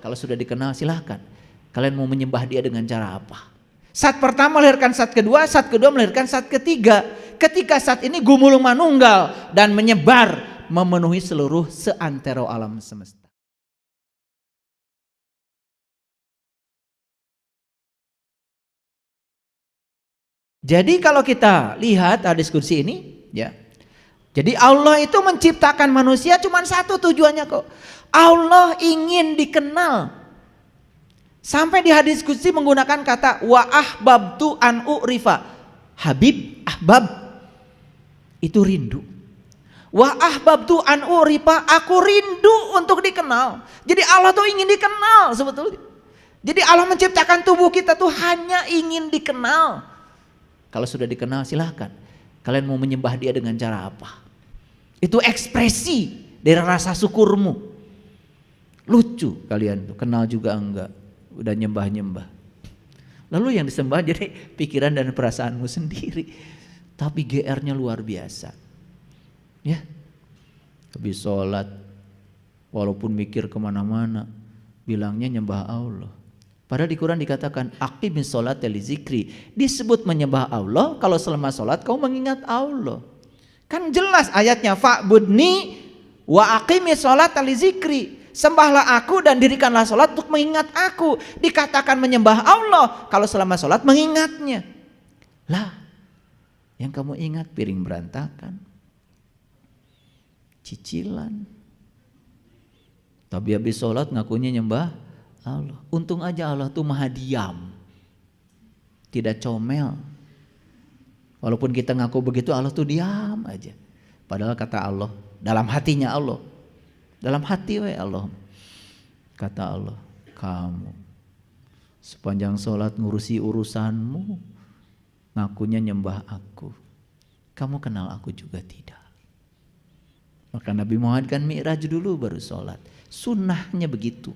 Kalau sudah dikenal silahkan. Kalian mau menyembah dia dengan cara apa? Saat pertama melahirkan saat kedua melahirkan saat ketiga. Ketika saat ini gumulung manunggal dan menyebar memenuhi seluruh seantero alam semesta. Jadi kalau kita lihat hadis qudsi ini, ya. Jadi Allah itu menciptakan manusia cuma satu tujuannya kok. Allah ingin dikenal. Sampai di hadis qudsi menggunakan kata wa ahbabtu an u'rifa. Habib, ahbab itu rindu. Wa ahbabtu an u'rifa, aku rindu untuk dikenal. Jadi Allah tuh ingin dikenal sebetulnya. Jadi Allah menciptakan tubuh kita tuh hanya ingin dikenal. Kalau sudah dikenal silahkan. Kalian mau menyembah dia dengan cara apa? Itu ekspresi dari rasa syukurmu. Lucu kalian tuh, kenal juga enggak. Udah nyembah-nyembah. Lalu yang disembah jadi pikiran dan perasaanmu sendiri. Tapi GR-nya luar biasa. Ya. Habis sholat, walaupun mikir kemana-mana, bilangnya nyembah Allah. Padahal di Quran dikatakan aqimis sholata li zikri. Disebut menyembah Allah kalau selama sholat kau mengingat Allah. Kan jelas ayatnya fa'budni wa aqimis sholata li zikri. Sembahlah aku dan dirikanlah sholat untuk mengingat aku. Dikatakan menyembah Allah kalau selama sholat mengingatnya. Lah, yang kamu ingat piring berantakan, cicilan. Tapi habis sholat ngakunya nyembah Allah. Untung aja Allah tuh maha diam, tidak comel. Walaupun kita ngaku begitu, Allah tuh diam aja. Padahal kata Allah, dalam hatinya Allah, dalam hati Allah, kata Allah, kamu sepanjang sholat ngurusi urusanmu, ngakunya nyembah aku, kamu kenal aku juga tidak. Maka Nabi Muhammad kan mi'raj dulu baru sholat. Sunnahnya begitu,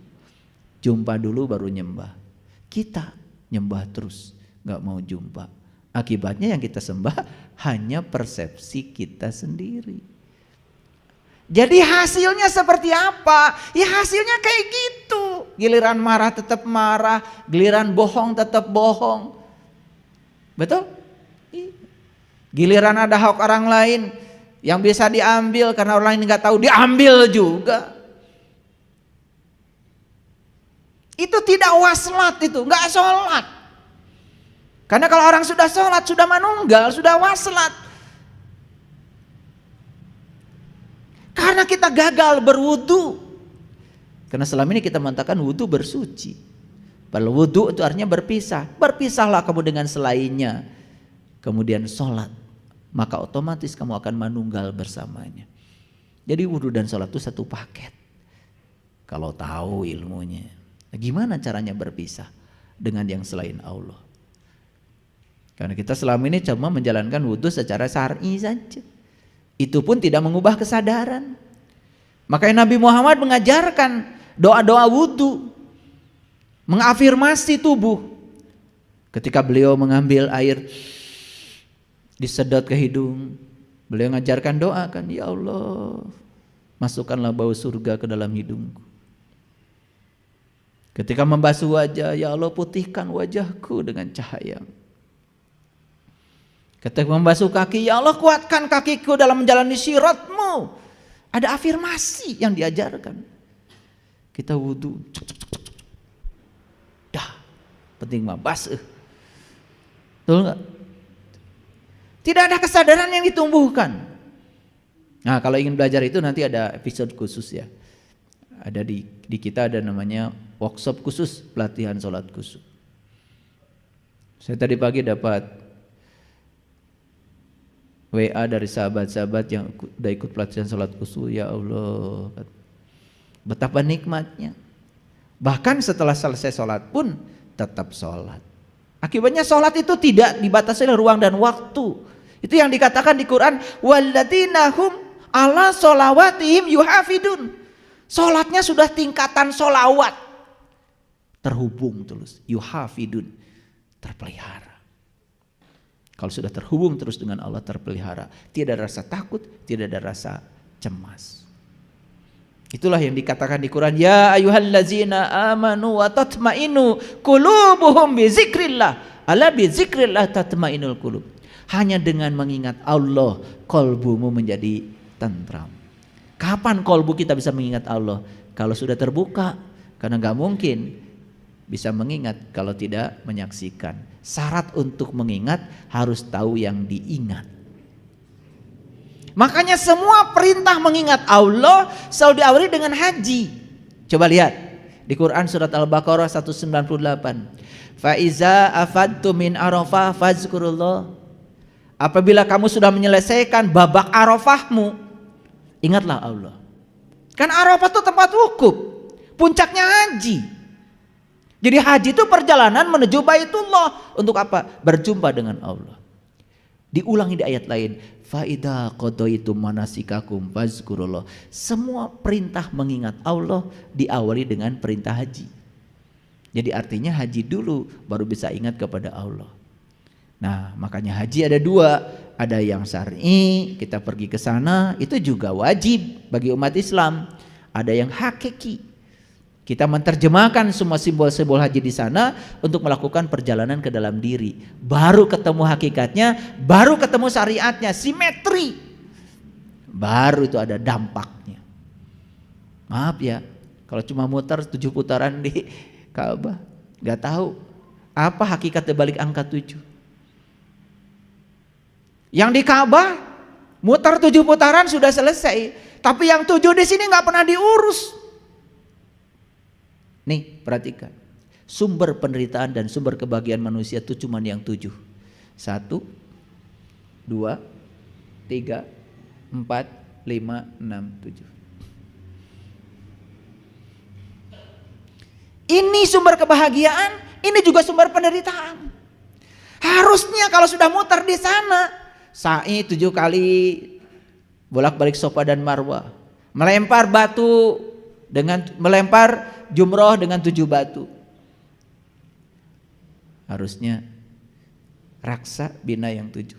jumpa dulu baru nyembah. Kita nyembah terus, gak mau jumpa. Akibatnya yang kita sembah hanya persepsi kita sendiri. Jadi hasilnya seperti apa? Ya hasilnya kayak gitu. Giliran marah tetap marah, giliran bohong tetap bohong. Betul? Giliran ada hak orang lain yang bisa diambil karena orang lain nggak tahu, diambil juga. Itu tidak waslat, itu nggak sholat. Karena kalau orang sudah sholat, sudah manunggal, sudah waslat. Karena kita gagal berwudu. Karena selama ini kita mengatakan wudu bersuci. Padahal wudu itu artinya berpisah. Berpisahlah kamu dengan selainnya. Kemudian sholat. Maka otomatis kamu akan manunggal bersamanya. Jadi wudu dan sholat itu satu paket. Kalau tahu ilmunya. Nah, gimana caranya berpisah dengan yang selain Allah? Karena kita selama ini cuma menjalankan wudu secara syar'i saja. Itu pun tidak mengubah kesadaran. Makanya Nabi Muhammad mengajarkan doa-doa wudu, mengafirmasi tubuh. Ketika beliau mengambil air, disedot ke hidung, beliau mengajarkan doa kan, ya Allah, masukkanlah bau surga ke dalam hidungku. Ketika membasuh wajah, ya Allah, putihkan wajahku dengan cahaya. Ketika membasuh kaki, ya Allah, kuatkan kakiku dalam menjalani syiratmu. Ada afirmasi yang diajarkan. Kita wudu, dah, penting mah basuh. Betul nggak? Tidak ada kesadaran yang ditumbuhkan. Nah, kalau ingin belajar itu nanti ada episode khusus ya. Ada di kita ada namanya workshop khusus pelatihan sholat khusyuk. Saya tadi pagi dapat WA dari sahabat-sahabat yang udah ikut pelatihan sholat khusyuk. Ya Allah, betapa nikmatnya. Bahkan setelah selesai sholat pun tetap sholat. Akibatnya sholat itu tidak dibatasi oleh ruang dan waktu. Itu yang dikatakan di Quran, walladzina hum ala sholawatihim yuhafidun. Sholatnya sudah tingkatan sholawat, terhubung terus, yuhafidun, terpelihara. Kalau sudah terhubung terus dengan Allah, terpelihara, tidak ada rasa takut, tidak ada rasa cemas. Itulah yang dikatakan di Quran, ya ayyuhallazina amanu wa tatmainu qulubuhum bi zikrillah. Ala bi zikrillah tatmainul qulub. Hanya dengan mengingat Allah kolbumu menjadi tentram. Kapan kolbu kita bisa mengingat Allah? Kalau sudah terbuka, karena gak mungkin bisa mengingat kalau tidak menyaksikan. Syarat untuk mengingat harus tahu yang diingat. Makanya semua perintah mengingat Allah selalu diawali dengan haji. Coba lihat di Quran surat Al-Baqarah 198. Fa iza afadtum min Arafah fazkurullah. Apabila kamu sudah menyelesaikan babak Arafahmu, ingatlah Allah. Kan Arafah itu tempat wukuf, puncaknya haji. Jadi haji itu perjalanan menuju Baitullah untuk apa? Berjumpa dengan Allah. Diulangi di ayat lain, fa idza qadaitum manasikakum fazkurullah. Semua perintah mengingat Allah diawali dengan perintah haji. Jadi artinya haji dulu baru bisa ingat kepada Allah. Nah, makanya haji ada dua, ada yang syar'i, kita pergi ke sana itu juga wajib bagi umat Islam. Ada yang hakiki. Kita menerjemahkan semua simbol-simbol haji di sana untuk melakukan perjalanan ke dalam diri. Baru ketemu hakikatnya, baru ketemu syariatnya, simetri. Baru itu ada dampaknya. Maaf ya, kalau cuma muter 7 putaran di Ka'bah, gak tahu apa hakikat balik angka 7. Yang di Ka'bah muter 7 putaran sudah selesai, tapi yang 7 di sini gak pernah diurus. Nih perhatikan, sumber penderitaan dan sumber kebahagiaan manusia itu cuma yang 7. 1, 2, 3, 4, 5, 6, 7. Ini sumber kebahagiaan, ini juga sumber penderitaan. Harusnya kalau sudah muter di sana, sa'i 7 kali bolak-balik Safa dan Marwah, melempar batu dengan melempar jumroh dengan 7 batu. Harusnya raksa bina yang 7.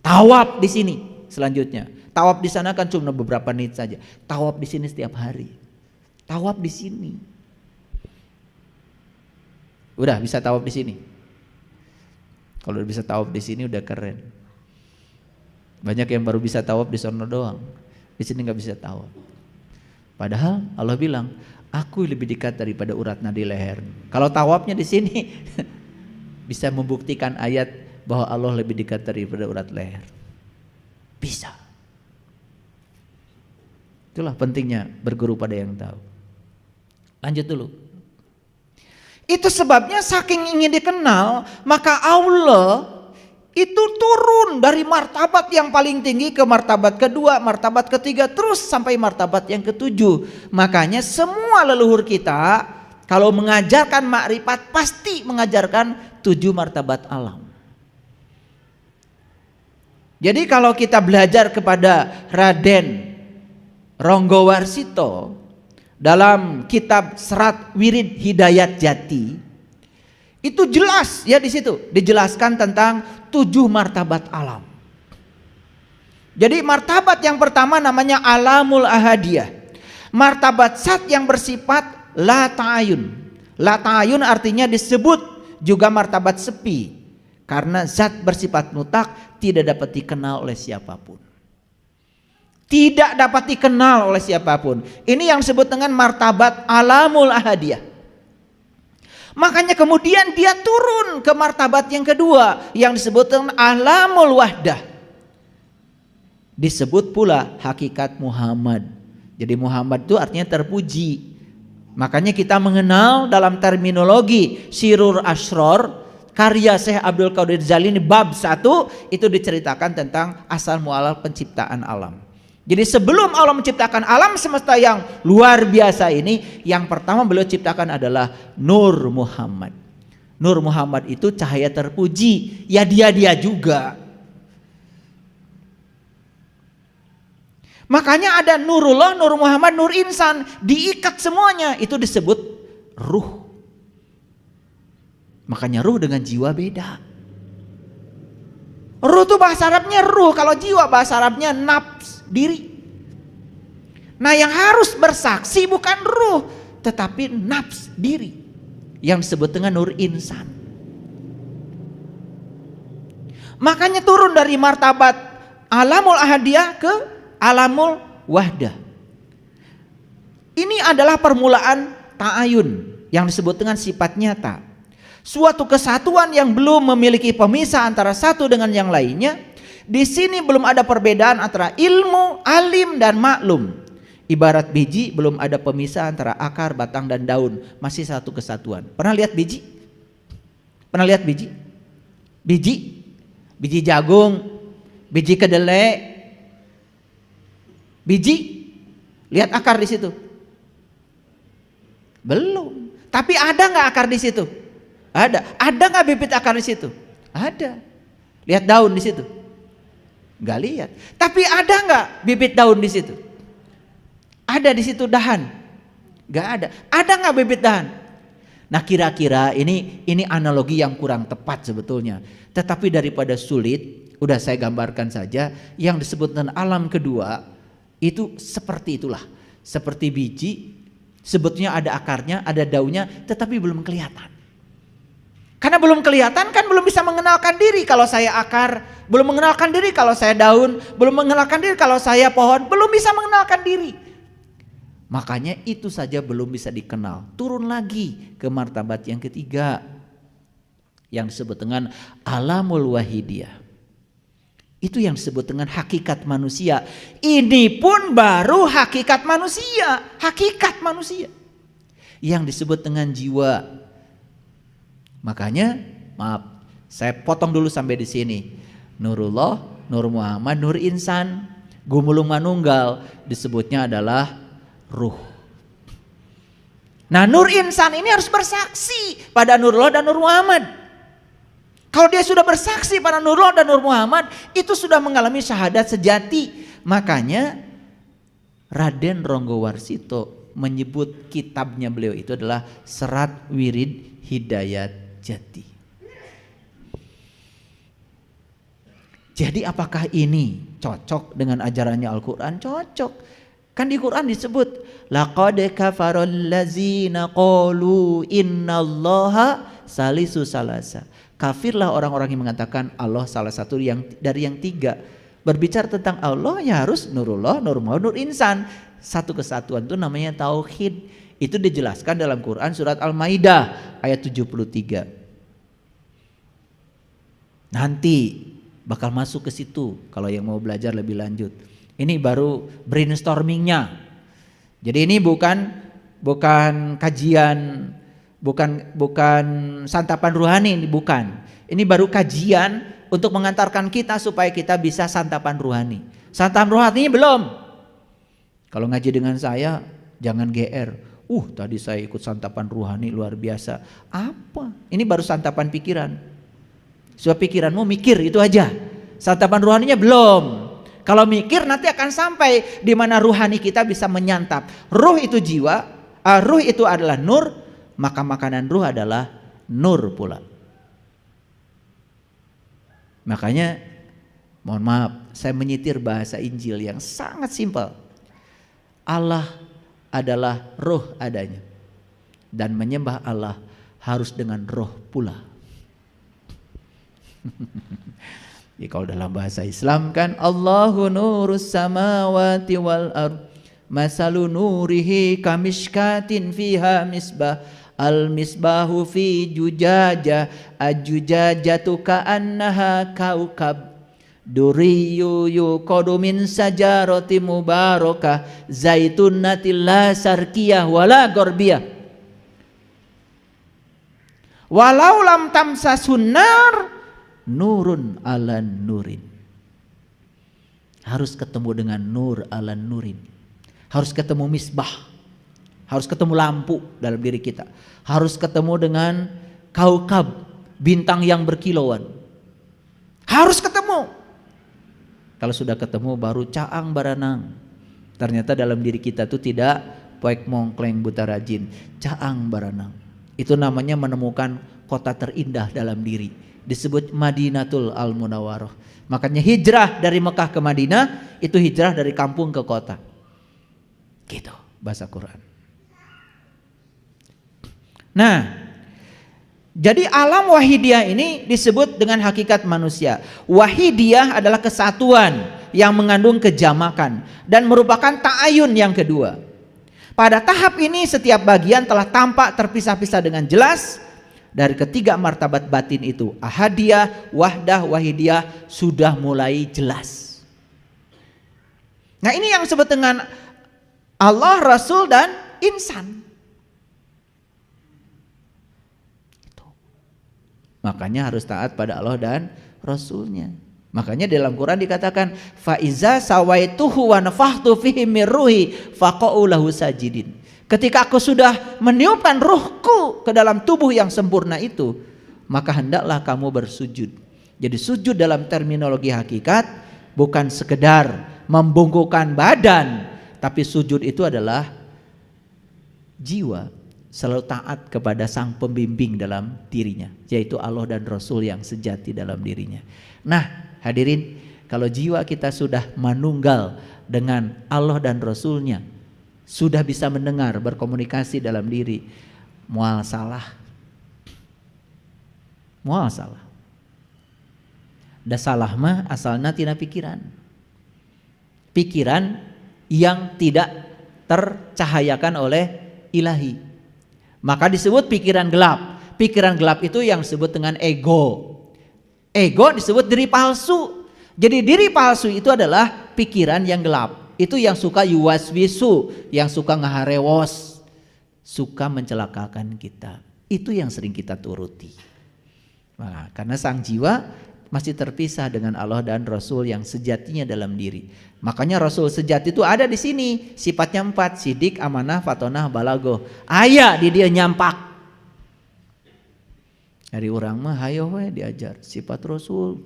Tawaf di sini selanjutnya. Tawaf di sana kan cuma beberapa menit saja. Tawaf di sini setiap hari. Tawaf di sini. Udah bisa tawaf di sini. Kalau udah bisa tawaf di sini udah keren. Banyak yang baru bisa tawaf di sono doang. Di sini nggak bisa tawaf. Padahal Allah bilang, aku lebih dekat daripada urat nadi leher. Kalau tawafnya di sini bisa membuktikan ayat bahwa Allah lebih dekat daripada urat leher. Bisa. Itulah pentingnya berguru pada yang tahu. Lanjut dulu. Itu sebabnya saking ingin dikenal, maka Allah itu turun dari martabat yang paling tinggi ke martabat kedua, martabat ketiga, terus sampai martabat yang ketujuh. Makanya semua leluhur kita kalau mengajarkan makrifat pasti mengajarkan 7 martabat alam. Jadi kalau kita belajar kepada Raden Ronggowarsito dalam kitab Serat Wirid Hidayat Jati, itu jelas ya di situ dijelaskan tentang 7 martabat alam. Jadi martabat yang pertama namanya alamul ahadiyah. Martabat zat yang bersifat la ta'ayun. La ta'ayun artinya disebut juga martabat sepi, karena zat bersifat mutlak tidak dapat dikenal oleh siapapun. Tidak dapat dikenal oleh siapapun. Ini yang disebut dengan martabat alamul ahadiyah. Makanya kemudian dia turun ke martabat yang kedua yang disebut dengan alamul wahdah. Disebut pula hakikat Muhammad. Jadi Muhammad itu artinya terpuji. Makanya kita mengenal dalam terminologi Sirur Asror karya Syekh Abdul Qadir Jalili bab 1 itu diceritakan tentang asal mualaf penciptaan alam. Jadi sebelum Allah menciptakan alam semesta yang luar biasa ini, yang pertama beliau ciptakan adalah Nur Muhammad. Nur Muhammad itu cahaya terpuji, ya dia juga. Makanya ada Nurullah, Nur Muhammad, Nur Insan, diikat semuanya, itu disebut ruh. Makanya ruh dengan jiwa beda. Ruh itu bahasa Arabnya ruh, kalau jiwa bahasa Arabnya nafs, diri. Nah, yang harus bersaksi bukan ruh, tetapi nafs diri yang disebut dengan nur insan. Makanya turun dari martabat alamul ahadiyah ke alamul wahdah. Ini adalah permulaan ta'ayun yang disebut dengan sifat nyata. Suatu kesatuan yang belum memiliki pemisah antara satu dengan yang lainnya. Di sini belum ada perbedaan antara ilmu, alim, dan maklum. Ibarat biji belum ada pemisah antara akar, batang, dan daun. Masih satu kesatuan. Pernah lihat biji? Pernah lihat biji? Biji jagung, biji kedelai, biji. Lihat akar di situ? Belum. Tapi ada nggak akar di situ? Ada. Ada nggak bibit akar di situ? Ada. Lihat daun di situ? Nggak lihat. Tapi ada nggak bibit daun di situ? Ada di situ dahan? Nggak ada. Ada nggak bibit dahan? Nah, kira-kira ini analogi yang kurang tepat sebetulnya. Tetapi daripada sulit, udah saya gambarkan saja. Yang disebut dengan alam kedua itu seperti itulah. Seperti biji, sebetulnya ada akarnya, ada daunnya, tetapi belum kelihatan. Karena belum kelihatan kan belum bisa mengenalkan diri kalau saya akar, belum mengenalkan diri kalau saya daun, belum mengenalkan diri kalau saya pohon, belum bisa mengenalkan diri. Makanya itu saja belum bisa dikenal. Turun lagi ke martabat yang ketiga yang disebut dengan alamul wahidiyah. Itu yang disebut dengan hakikat manusia. Ini pun baru hakikat manusia, hakikat manusia yang disebut dengan jiwa. Makanya, maaf, saya potong dulu sampai di sini. Nurullah, Nur Muhammad, Nur Insan, Gumulung Manunggal disebutnya adalah ruh. Nah, Nur Insan ini harus bersaksi pada Nurullah dan Nur Muhammad. Kalau dia sudah bersaksi pada Nurullah dan Nur Muhammad, itu sudah mengalami syahadat sejati. Makanya Raden Ronggowarsito menyebut kitabnya beliau itu adalah Serat Wirid Hidayat Jati. Jadi apakah ini cocok dengan ajarannya Al-Quran? Cocok. Kan di Quran disebut laqad kafaral ladzina qalu innallaha salisu salasa. Kafirlah orang-orang yang mengatakan Allah salah satu dari yang tiga. Berbicara tentang Allah ya harus Nurullah, Nur Muhammad, Nur Insan. Satu kesatuan itu namanya tauhid. Itu dijelaskan dalam Quran surat Al-Maidah ayat 73. Nanti bakal masuk ke situ kalau yang mau belajar lebih lanjut. Ini baru brainstormingnya. Jadi ini bukan kajian, bukan santapan ruhani, ini bukan. Ini baru kajian untuk mengantarkan kita supaya kita bisa santapan ruhani. Santapan ruhani belum. Kalau ngaji dengan saya jangan GR. Tadi saya ikut santapan ruhani luar biasa. Apa? Ini baru santapan pikiran. Sebab pikiranmu mikir itu aja. Santapan ruhaninya belum. Kalau mikir nanti akan sampai di mana ruhani kita bisa menyantap. Ruh itu jiwa, ruh itu adalah nur, maka makanan ruh adalah nur pula. Makanya mohon maaf, saya menyitir bahasa Injil yang sangat simpel. Allah adalah roh adanya. Dan menyembah Allah harus dengan roh pula. Ya, kalau dalam bahasa Islam kan Allahu nurus samawati wal ard masalu nurihi kamishkatin fiha misbah al misbahu fi jujaja ajujajatu ka'annaha kaukab duriyu yuqadu min sajarati mubarakah zaitunatil la sarkiyah wala gorbiyah walau lam tamsasun nar nurun ala nurin. Harus ketemu dengan nur ala nurin. Harus ketemu misbah. Harus ketemu lampu dalam diri kita. Harus ketemu dengan kaukab, bintang yang berkilauan. Harus ketemu. Kalau sudah ketemu baru caang baranang. Ternyata dalam diri kita itu tidak poek mongkleng buta rajin, caang baranang. Itu namanya menemukan kota terindah dalam diri. Disebut Madinatul Al-Munawwarah. Makanya hijrah dari Mekah ke Madinah itu hijrah dari kampung ke kota. Gitu bahasa Quran. Nah, jadi alam wahidiyah ini disebut dengan hakikat manusia. Wahidiyah adalah kesatuan yang mengandung kejamakan dan merupakan ta'ayun yang kedua. Pada tahap ini setiap bagian telah tampak terpisah-pisah dengan jelas. Dari ketiga martabat batin itu, ahadiyah, wahdah, wahidiyah sudah mulai jelas. Nah, ini yang disebut dengan Allah, Rasul, dan insan. Makanya harus taat pada Allah dan Rasulnya. Makanya dalam Quran dikatakan fa iza sawaituhu wa nafakhtu fihi min ruhi faqa'u lahu sajidin. Ketika aku sudah meniupkan ruhku ke dalam tubuh yang sempurna itu, maka hendaklah kamu bersujud. Jadi sujud dalam terminologi hakikat bukan sekedar membungkukkan badan, tapi sujud itu adalah jiwa selalu taat kepada sang pembimbing dalam dirinya, yaitu Allah dan Rasul yang sejati dalam dirinya. Nah, hadirin, kalau jiwa kita sudah manunggal dengan Allah dan Rasulnya, sudah bisa mendengar, berkomunikasi dalam diri, mual salah. Mual salah. Da salah mah asalna tina pikiran. Pikiran yang tidak tercahayakan oleh ilahi. Maka disebut pikiran gelap. Pikiran gelap itu yang disebut dengan ego. Ego disebut diri palsu. Jadi diri palsu itu adalah pikiran yang gelap. Itu yang suka yuwaswisu, yang suka ngaharewos, suka mencelakakan kita. Itu yang sering kita turuti. Nah, karena sang jiwa masih terpisah dengan Allah dan Rasul yang sejatinya dalam diri. Makanya Rasul sejati itu ada di sini. Sifatnya 4, sidik, amanah, fatonah, balagoh. Aya di dia nyampak. Dari orang mah hayo we diajar sifat Rasul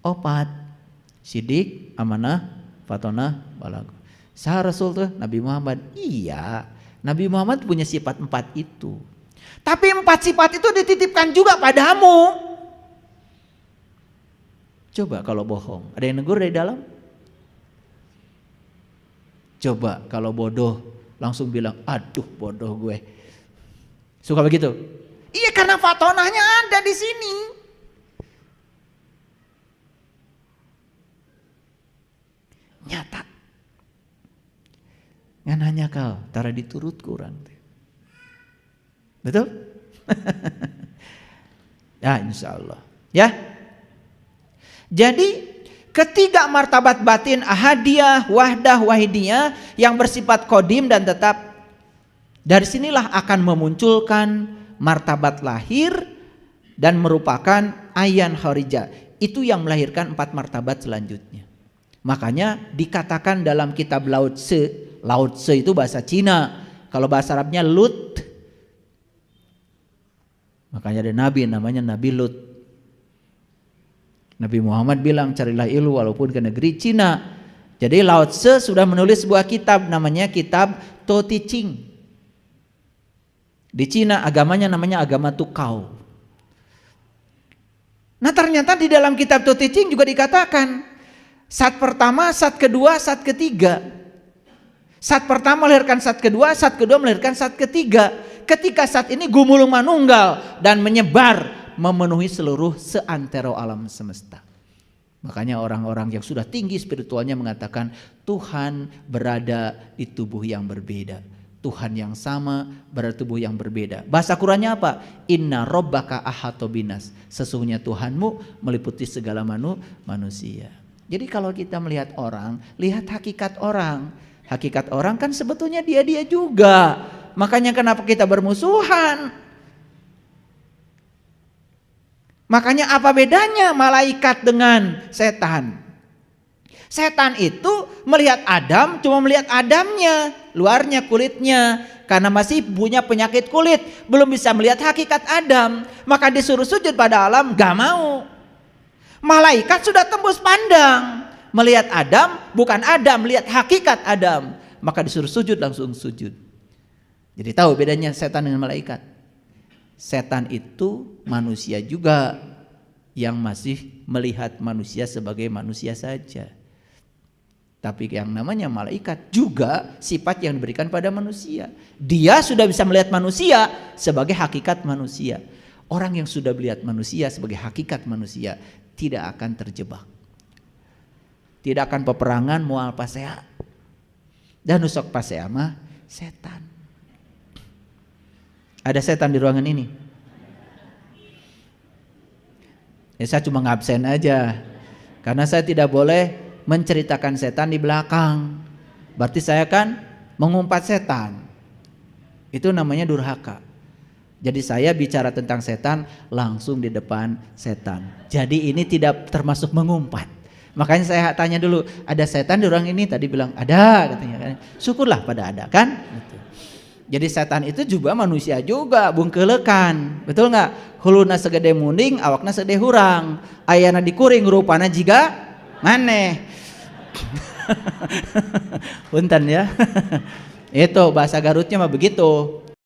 4. Sidik, amanah, fatonah, balagoh. Sah Rasul tuh Nabi Muhammad. Iya, Nabi Muhammad punya sifat 4 itu. Tapi 4 sifat itu dititipkan juga padamu. Coba kalau bohong, ada yang negur dari dalam? Coba kalau bodoh, langsung bilang, aduh bodoh gue. Suka begitu? Iya, karena fatonahnya ada di sini. Nyata. Ngan hanya kau, tara diturut kurang. Betul? Ya, insya Allah. Ya. Jadi ketiga martabat batin ahadiyah, wahdah, wahidiyah yang bersifat kodim dan tetap, dari sinilah akan memunculkan martabat lahir dan merupakan ayan kharijah. Itu yang melahirkan 4 martabat selanjutnya. Makanya dikatakan dalam kitab Lao Tse, Lao Tse itu bahasa Cina, kalau bahasa Arabnya Lut. Makanya ada nabi namanya Nabi Lut. Nabi Muhammad bilang carilah ilmu walaupun ke negeri Cina. Jadi Lao Tse sudah menulis sebuah kitab namanya kitab To Te Ching. Di Cina agamanya namanya agama Tukau. Nah, ternyata di dalam kitab To Te Ching juga dikatakan sat pertama, sat kedua, sat ketiga. Sat pertama melahirkan sat kedua melahirkan sat ketiga. Ketika sat ini gumulung manunggal dan menyebar memenuhi seluruh seantero alam semesta. Makanya orang-orang yang sudah tinggi spiritualnya mengatakan Tuhan berada di tubuh yang berbeda. Tuhan yang sama berada di tubuh yang berbeda. Bahasa Qurannya apa? Inna robbaka ahata binas. Sesungguhnya Tuhanmu meliputi segala manusia. Jadi kalau kita melihat orang, lihat hakikat orang. Hakikat orang kan sebetulnya dia juga. Makanya kenapa kita bermusuhan? Makanya apa bedanya malaikat dengan setan? Setan itu melihat Adam cuma melihat Adamnya, luarnya, kulitnya. Karena masih punya penyakit kulit, belum bisa melihat hakikat Adam. Maka disuruh sujud pada alam, gak mau. Malaikat sudah tembus pandang, melihat Adam, bukan Adam, melihat hakikat Adam. Maka disuruh sujud, langsung sujud. Jadi tahu bedanya setan dengan malaikat. Setan itu manusia juga yang masih melihat manusia sebagai manusia saja. Tapi yang namanya malaikat juga sifat yang diberikan pada manusia. Dia sudah bisa melihat manusia sebagai hakikat manusia. Orang yang sudah melihat manusia sebagai hakikat manusia tidak akan terjebak. Tidak akan peperangan mual pasea. Dan nusok pasea mah setan. Ada setan di ruangan ini? Ya, saya cuma ngabsen aja. Karena saya tidak boleh menceritakan setan di belakang. Berarti saya kan mengumpat setan. Itu namanya durhaka. Jadi saya bicara tentang setan langsung di depan setan. Jadi ini tidak termasuk mengumpat. Makanya saya tanya dulu, ada setan di ruang ini? Tadi bilang ada katanya kan. Syukurlah pada ada kan. Jadi setan itu juga manusia juga, bungkelekan. Betul nggak? Huluna segede munding, awakna segede hurang. Ayana dikuring, rupana jiga maneh. Punten ya. Itu bahasa Garutnya mah begitu.